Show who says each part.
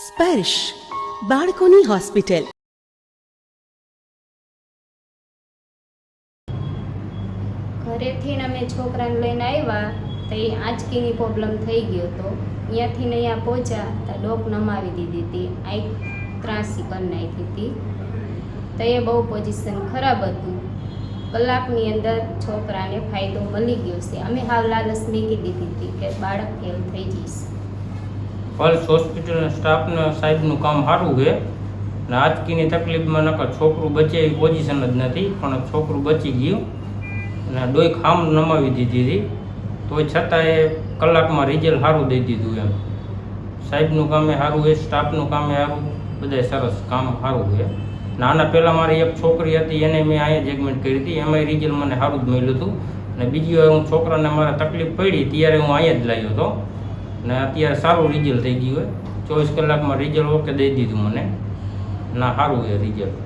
Speaker 1: સ્પર્શ બાળકોની હોસ્પિટલ.
Speaker 2: ઘરેથી અમે છોકરાને લઈને આવ્યા તો એ આંચકીની પ્રોબ્લેમ થઈ ગયો હતો. અહીંયાથી અહીંયા પહોંચ્યા તો ડોક નમાવી દીધી હતી, આંખ ત્રાસી કરી નાખી હતી. તો એ બહુ પોઝિશન ખરાબ હતું. કલાકની અંદર છોકરાને ફાયદો મળી ગયો છે. અમે હાવ લાલચ મૂકી દીધી હતી કે બાળક ફેલ થઈ જશે.
Speaker 3: પલ્સ હોસ્પિટલના સ્ટાફના સાહેબનું કામ સારું છે ને આંચકીની તકલીફમાં નકર છોકરું બચે એવી પોઝિશન જ નથી, પણ છોકરું બચી ગયું અને ડોઈ ખામ નમાવી દીધી હતી. તોય છતાં એ કલાકમાં રિઝલ્ટ સારું દઈ દીધું. એમ સાહેબનું કામે સારું છે, સ્ટાફનું કામે સારું, બધાય સરસ કામ સારું છે. નાના પહેલાં મારી એક છોકરી હતી, એને મેં અહીંયા જ એડમિટ કરી હતી, એમાંય રિઝલ્ટ મને સારું જ મળ્યું હતું. અને બીજી વાર હું છોકરાને મારે તકલીફ પડી ત્યારે હું અહીંયા જ લાવ્યો હતો ને અત્યારે સારું રિઝલ્ટ થઈ ગયું હોય. 24 કલાકમાં રિઝલ્ટ ઓકે દઈ દીધું મને. ના સારું છે રિઝલ્ટ.